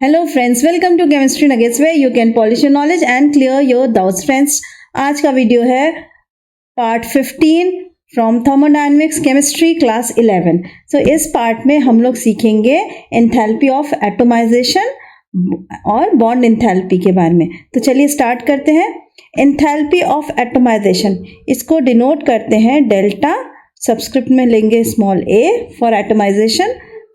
Hello friends, welcome to chemistry nuggets where you can polish your knowledge and clear your doubts. Friends, आज का video है part 15 from thermodynamics chemistry class 11। So इस part में हम लोग सीखेंगे enthalpy of atomization और bond enthalpy के बारे में। तो चलिए स्टार्ट करते हैं। एंथैल्पी ऑफ एटोमाइजेशन, इसको डिनोट करते हैं डेल्टा, सबस्क्रिप्ट में लेंगे स्मॉल ए फॉर एटोमाइजेशन,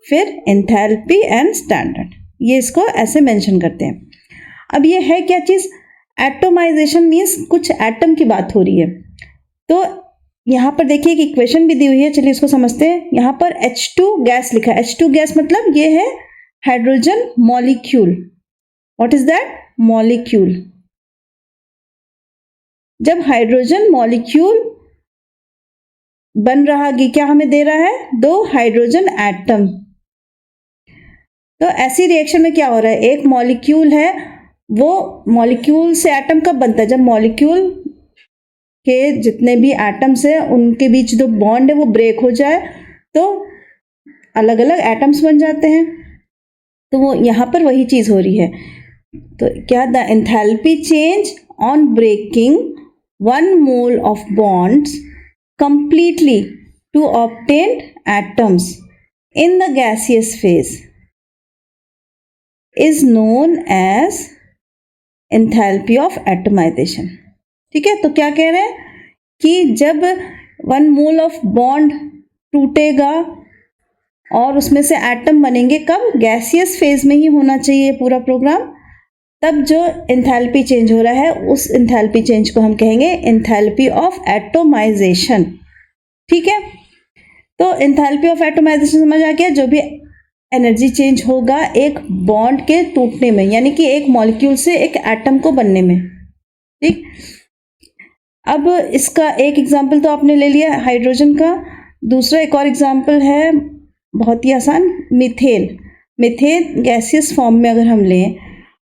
फिर एंथैल्पी एंड स्टैंडर्ड, ये इसको ऐसे मेंशन करते हैं। अब ये है क्या चीज़? एटोमाइजेशन मीन्स कुछ एटम की बात हो रही है। तो यहाँ पर देखिए एक इक्वेशन भी दी हुई है, चलिए इसको समझते हैं। यहाँ पर H2 गैस लिखा है। H2 गैस मतलब ये है hydrogen molecule. What is that? Molecule. जब हाइड्रोजन मॉलिक्यूल बन रहा, क्या हमें दे रहा है? 2 हाइड्रोजन एटम। तो ऐसी रिएक्शन में क्या हो रहा है? एक मॉलिक्यूल है, वो मॉलिक्यूल से एटम कब बनता है? जब मॉलिक्यूल के जितने भी एटम्स हैं उनके बीच जो बॉन्ड है वो ब्रेक हो जाए तो अलग अलग एटम्स बन जाते हैं। तो वो यहाँ पर वही चीज हो रही है। तो क्या? The enthalpy change on breaking 1 mole of bonds completely to obtain atoms in the gaseous phase is known as enthalpy of atomization। ठीक है, तो क्या कह रहे हैं कि जब 1 मोल ऑफ बॉन्ड टूटेगा और उसमें से एटम बनेंगे, कब? गैसियस फेज में ही होना चाहिए पूरा प्रोग्राम। तब जो एंथैल्पी चेंज हो रहा है उस एंथैल्पी चेंज को हम कहेंगे एंथैल्पी ऑफ एटोमाइजेशन। ठीक है, तो एंथैल्पी ऑफ एटोमाइजेशन समझ आ गया? जो भी एनर्जी चेंज होगा एक बॉन्ड के टूटने में, यानी कि एक मॉलिक्यूल से एक एटम को बनने में। ठीक, अब इसका एक एग्जांपल तो आपने ले लिया हाइड्रोजन का। दूसरा एक और एग्जांपल है, बहुत ही आसान, मीथेन। मीथेन गैसियस फॉर्म में अगर हम लें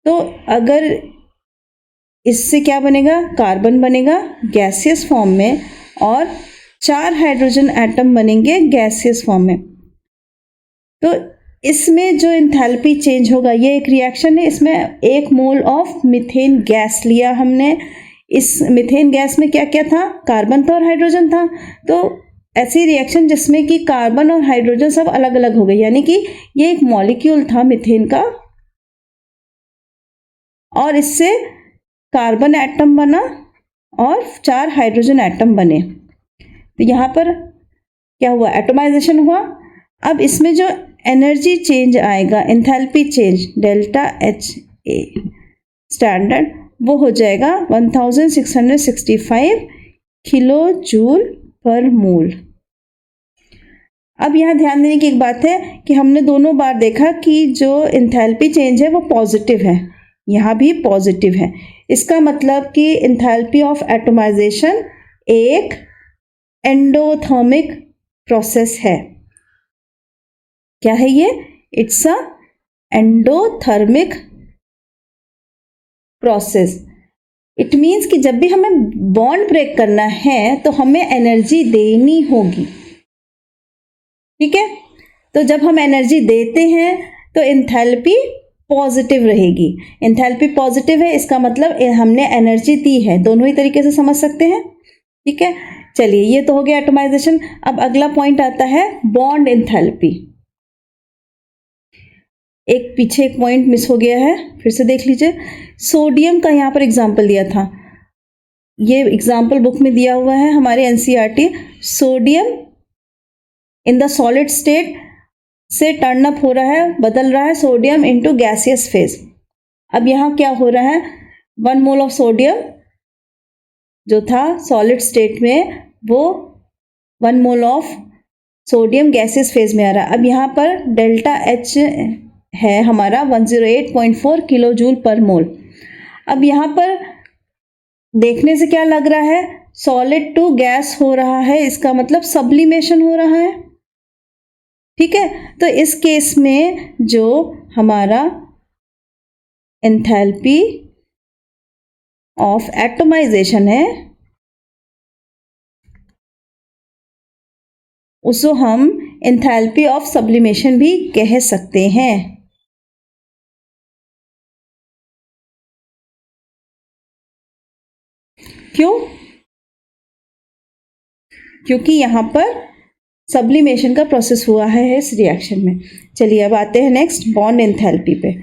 तो अगर इससे क्या बनेगा? कार्बन बनेगा गैसियस फॉर्म में और 4 हाइड्रोजन एटम बनेंगे गैसियस फॉर्म में। तो इसमें जो एंथैल्पी चेंज होगा, ये एक रिएक्शन है। इसमें 1 मोल ऑफ मीथेन गैस लिया हमने। इस मीथेन गैस में क्या क्या था? कार्बन था और हाइड्रोजन था। तो ऐसी रिएक्शन जिसमें कि कार्बन और हाइड्रोजन सब अलग अलग हो गए, यानी कि ये एक मॉलिक्यूल था मीथेन का और इससे कार्बन एटम बना और 4 हाइड्रोजन एटम बने। तो यहाँ पर क्या हुआ? एटोमाइजेशन हुआ। अब इसमें जो एनर्जी चेंज आएगा, enthalpy change, delta H a standard, वो हो जाएगा 1665 किलो जूल पर मोल। अब यहाँ ध्यान देने की एक बात है कि हमने दोनों बार देखा कि जो एंथैल्पी चेंज है वो पॉजिटिव है, यहाँ भी पॉजिटिव है। इसका मतलब कि एंथैल्पी ऑफ एटोमाइजेशन एक एंडोथर्मिक प्रोसेस है। क्या है ये? It's a endothermic process. It means कि जब भी हमें बॉन्ड ब्रेक करना है तो हमें एनर्जी देनी होगी। ठीक है, तो जब हम एनर्जी देते हैं तो एंथैल्पी पॉजिटिव रहेगी। एंथैल्पी पॉजिटिव है, इसका मतलब हमने एनर्जी दी है। दोनों ही तरीके से समझ सकते हैं। ठीक है, चलिए ये तो हो गया एटोमाइजेशन। अब अगला पॉइंट आता है बॉन्ड एंथैल्पी। एक पीछे एक पॉइंट मिस हो गया है, फिर से देख लीजिए। सोडियम का यहाँ पर एग्जाम्पल दिया था, ये एग्जाम्पल बुक में दिया हुआ है हमारे NCERT. Sodium in the solid state से टर्न अप हो रहा है, बदल रहा है सोडियम इनटू गैसियस फेज। अब यहाँ क्या हो रहा है? 1 मोल ऑफ सोडियम जो था सॉलिड स्टेट में, वो 1 mole of sodium gaseous phase में आ रहा है। अब यहाँ पर डेल्टा एच है हमारा 108.4 किलो जूल पर मोल। अब यहाँ पर देखने से क्या लग रहा है? सॉलिड टू गैस हो रहा है, इसका मतलब सब्लिमेशन हो रहा है। ठीक है, तो इस केस में जो हमारा एंथैल्पी ऑफ एटोमाइजेशन है उसको हम एंथैल्पी ऑफ सब्लिमेशन भी कह सकते हैं। क्यों? क्योंकि यहाँ पर सब्लिमेशन का प्रोसेस हुआ है इस रिएक्शन में। चलिए अब आते हैं नेक्स्ट बॉन्ड एंथैल्पी पे।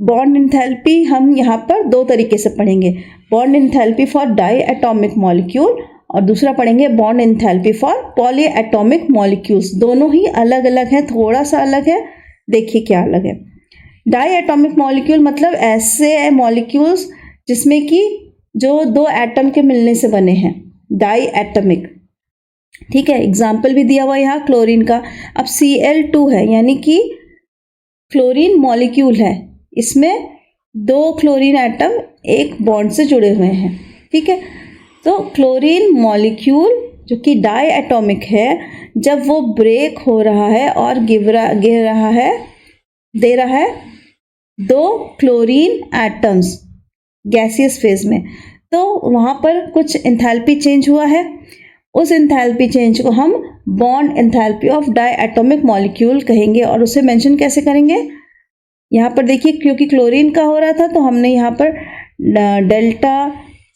बॉन्ड एंथैल्पी हम यहाँ पर दो तरीके से पढ़ेंगे, bond enthalpy for diatomic molecule और दूसरा पढ़ेंगे bond enthalpy for polyatomic molecules. दोनों ही अलग अलग हैं, थोड़ा सा अलग है, देखिए क्या अलग है। डाई एटॉमिक मॉलिक्यूल मतलब ऐसे मॉलिक्यूल्स जिसमें कि जो दो एटम के मिलने से बने हैं, डाई एटॉमिक। ठीक है, एग्जाम्पल भी दिया हुआ यहाँ क्लोरीन का। अब Cl2 है यानी कि क्लोरीन मॉलिक्यूल है, इसमें दो क्लोरीन एटम एक बॉन्ड से जुड़े हुए हैं। ठीक है, तो क्लोरीन मॉलिक्यूल जो कि डाई एटॉमिक है, जब वो ब्रेक हो रहा है और दे रहा है दो क्लोरीन एटम्स गैसियस फेज में, तो वहाँ पर कुछ एंथैल्पी चेंज हुआ है। उस एंथैल्पी चेंज को हम bond enthalpy of diatomic molecule कहेंगे। और उसे मेंशन कैसे करेंगे? यहाँ पर देखिए, क्योंकि क्लोरीन का हो रहा था तो हमने यहाँ पर डेल्टा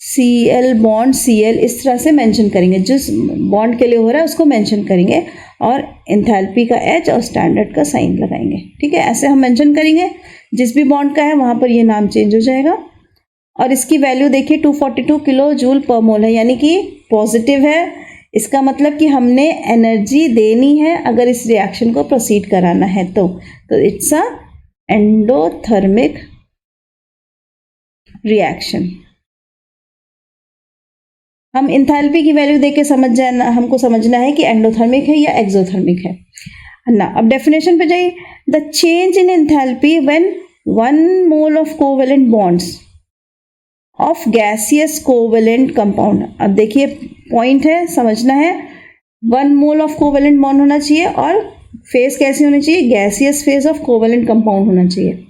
Cl बॉन्ड Cl इस तरह से मेंशन करेंगे, जिस बॉन्ड के लिए हो रहा है उसको मेंशन करेंगे और एंथैल्पी का H और स्टैंडर्ड का साइन लगाएंगे। ठीक है, ऐसे हम मेंशन करेंगे, जिस भी बॉन्ड का है वहाँ पर ये नाम चेंज हो जाएगा। और इसकी वैल्यू देखिए 242 किलो जूल पर मोल है, यानी कि पॉजिटिव है। इसका मतलब कि हमने एनर्जी देनी है अगर इस रिएक्शन को प्रोसीड कराना है तो इट्स अ एंडोथर्मिक रिएक्शन। हम एंथैल्पी की वैल्यू देके हमको समझना है कि एंडोथर्मिक है या एक्सोथर्मिक है ना। अब डेफिनेशन पे जाइए। The change in enthalpy when 1 mole of covalent bonds of gaseous covalent compound. अब देखिए पॉइंट है, समझना है, 1 मोल ऑफ कोवेलेंट बॉन्ड होना चाहिए और फेस कैसी होनी चाहिए? Gaseous phase of covalent compound होना चाहिए।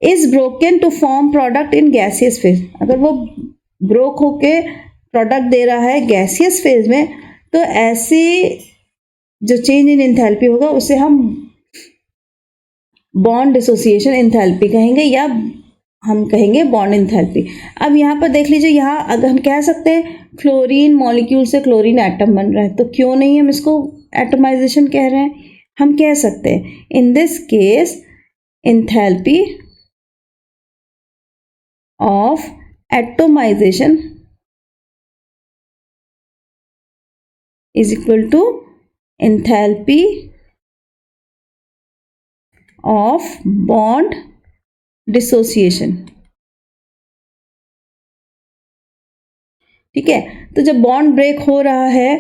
Is broken to form product in gaseous phase. अगर वो ब्रोक होके प्रोडक्ट दे रहा है गैसियस फेज में, तो ऐसी जो चेंज इन एंथैल्पी होगा उसे हम बॉन्ड डिसोसिएशन एंथैल्पी कहेंगे या हम कहेंगे बॉन्ड एंथैल्पी। अब यहाँ पर देख लीजिए, यहाँ अगर हम कह सकते हैं क्लोरीन मॉलिक्यूल से क्लोरीन एटम बन रहा है, तो क्यों नहीं हम इसको एटमाइजेशन कह रहे हैं? हम कह सकते हैं in this case enthalpy of atomization is equal to enthalpy of bond dissociation। ठीक है, तो जब बॉन्ड ब्रेक हो रहा है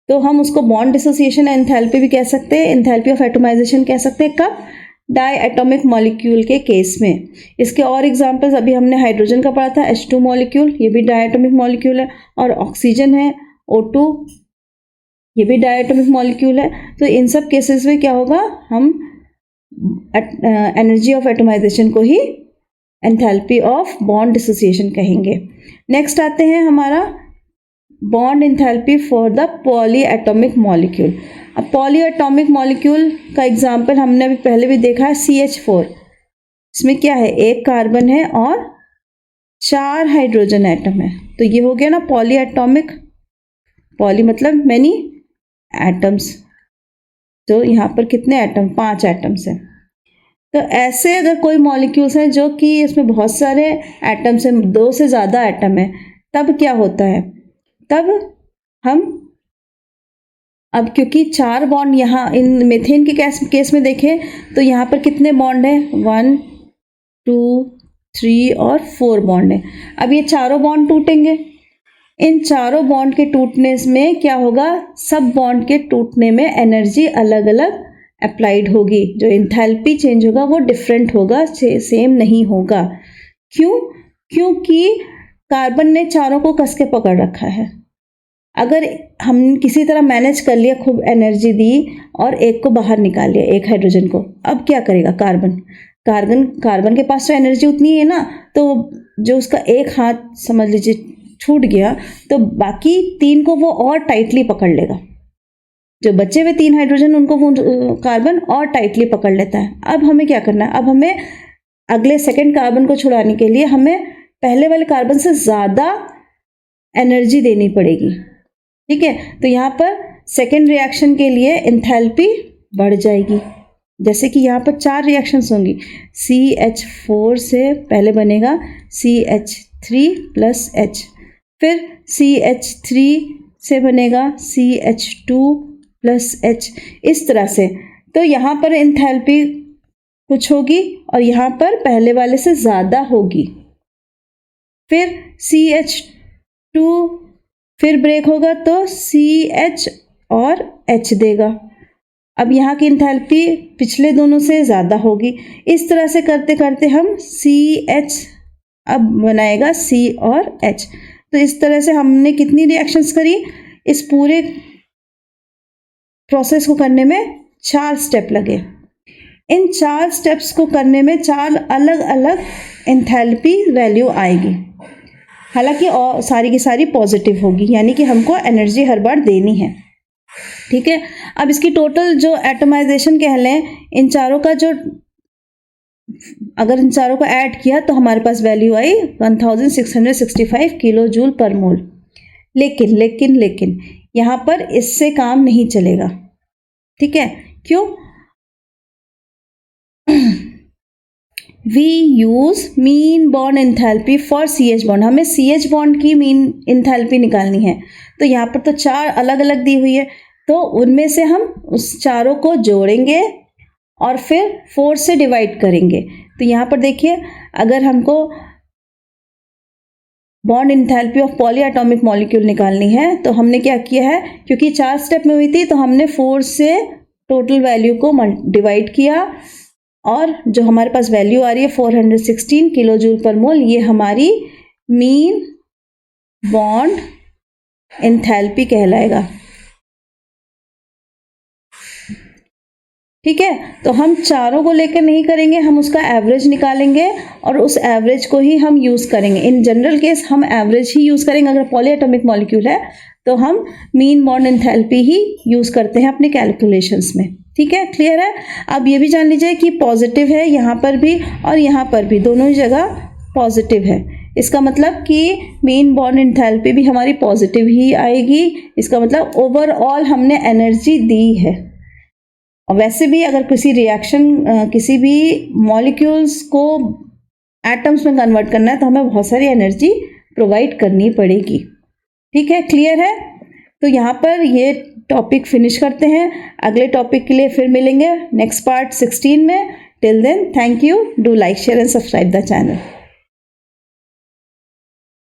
तो हम उसको बॉन्ड डिसोसिएशन एंथैल्पी भी कह सकते हैं, एंथैल्पी ऑफ एटमाइजेशन कह सकते हैं। कब? डाई एटॉमिक मॉलिक्यूल के केस में। इसके और एग्जांपल्स अभी हमने हाइड्रोजन का पढ़ा था, H2 मॉलिक्यूल, ये भी डाई एटॉमिक मॉलिक्यूल है, और ऑक्सीजन है O2, ये भी डायटोमिक मॉलिक्यूल है। तो इन सब केसेस में क्या होगा? हम एनर्जी ऑफ एटमाइजेशन को ही एंथैल्पी ऑफ बॉन्ड डिसोसिएशन कहेंगे। नेक्स्ट आते हैं हमारा bond enthalpy for the poly atomic molecule. अब पॉली एटॉमिक मॉलिक्यूल का एग्जांपल हमने अभी पहले भी देखा है, CH4। इसमें क्या है? एक कार्बन है और 4 हाइड्रोजन एटम है, तो ये हो गया ना पॉली एटॉमिक। पॉली मतलब मैनी एटम्स, तो यहाँ पर कितने एटम? 5 एटम्स हैं। तो ऐसे अगर कोई मॉलिक्यूल्स हैं जो कि इसमें बहुत सारे एटम्स हैं, 2 से ज़्यादा एटम है, तब क्या होता है? तब हम अब क्योंकि 4 बॉन्ड यहाँ इन मीथेन के केस में देखें तो यहाँ पर कितने बॉन्ड हैं? 1 2 3 और 4 बॉन्ड है। अब ये चारों बॉन्ड टूटेंगे, इन चारों बॉन्ड के टूटने में क्या होगा? सब बॉन्ड के टूटने में एनर्जी अलग अलग अप्लाइड होगी, जो एंथैल्पी चेंज होगा वो डिफरेंट होगा, सेम नहीं होगा। क्यों? क्योंकि कार्बन ने चारों को कस के पकड़ रखा है। अगर हम किसी तरह मैनेज कर लिया, खूब एनर्जी दी और एक को बाहर निकाल लिया, एक हाइड्रोजन को, अब क्या करेगा कार्बन के पास तो एनर्जी उतनी है ना, तो जो उसका एक हाथ समझ लीजिए छूट गया, तो बाकी 3 को वो और टाइटली पकड़ लेगा। जो बचे हुए 3 हाइड्रोजन उनको वो कार्बन और टाइटली पकड़ लेता है। अब हमें क्या करना है? अब हमें अगले सेकंड कार्बन को छुड़ाने के लिए हमें पहले वाले कार्बन से ज़्यादा एनर्जी देनी पड़ेगी। ठीक है, तो यहाँ पर सेकेंड रिएक्शन के लिए एंथैल्पी बढ़ जाएगी। जैसे कि यहाँ पर 4 रिएक्शंस होंगी। CH4 से पहले बनेगा CH3 प्लस H, फिर CH3 से बनेगा CH2 प्लस H, इस तरह से। तो यहाँ पर एंथैल्पी कुछ होगी और यहाँ पर पहले वाले से ज़्यादा होगी। फिर CH2 फिर ब्रेक होगा तो CH और H देगा। अब यहाँ की एंथैल्पी पिछले दोनों से ज़्यादा होगी। इस तरह से करते करते हम CH अब बनाएगा C और H। तो इस तरह से हमने कितनी रिएक्शंस करी? इस पूरे प्रोसेस को करने में 4 स्टेप लगे। इन 4 स्टेप्स को करने में 4 अलग अलग एंथैल्पी वैल्यू आएगी। हालांकि और सारी की सारी पॉजिटिव होगी, यानी कि हमको एनर्जी हर बार देनी है। ठीक है, अब इसकी टोटल जो एटमाइजेशन कह लें, इन चारों का जो अगर इन चारों को ऐड किया तो हमारे पास वैल्यू आई 1665 किलो जूल पर मोल। लेकिन लेकिन लेकिन यहाँ पर इससे काम नहीं चलेगा। ठीक है, क्यों? We use mean bond enthalpy for CH bond. हमें CH बॉन्ड की मीन एंथैल्पी निकालनी है। तो यहाँ पर तो 4 अलग अलग दी हुई है, तो उनमें से हम उस चारों को जोड़ेंगे और फिर 4 से डिवाइड करेंगे। तो यहाँ पर देखिए, अगर हमको bond enthalpy of poly atomic molecule निकालनी है तो हमने क्या किया है, क्योंकि 4 स्टेप में हुई थी तो हमने 4 से टोटल वैल्यू को डिवाइड किया और जो हमारे पास वैल्यू आ रही है 416 किलो जूल पर मोल, ये हमारी मीन बॉन्ड एंथैल्पी कहलाएगा। ठीक है, तो हम चारों को लेकर नहीं करेंगे, हम उसका एवरेज निकालेंगे और उस एवरेज को ही हम यूज़ करेंगे। इन जनरल केस हम एवरेज ही यूज़ करेंगे। अगर पॉली एटॉमिक मॉलिक्यूल है तो हम मीन बॉन्ड एंथैल्पी ही यूज़ करते हैं अपने कैलकुलेशंस में। ठीक है, क्लियर है? अब ये भी जान लीजिए कि पॉजिटिव है यहाँ पर भी और यहाँ पर भी, दोनों ही जगह पॉजिटिव है। इसका मतलब कि मीन बॉन्ड एंथैल्पी भी हमारी पॉजिटिव ही आएगी। इसका मतलब ओवरऑल हमने एनर्जी दी है। और वैसे भी अगर किसी रिएक्शन किसी भी मॉलिक्यूल्स को एटम्स में कन्वर्ट करना है तो हमें बहुत सारी एनर्जी प्रोवाइड करनी पड़ेगी। ठीक है, क्लियर है? तो यहाँ पर ये टॉपिक फिनिश करते हैं। अगले टॉपिक के लिए फिर मिलेंगे नेक्स्ट पार्ट 16 में। Till then, thank you. Do like, share and subscribe the channel.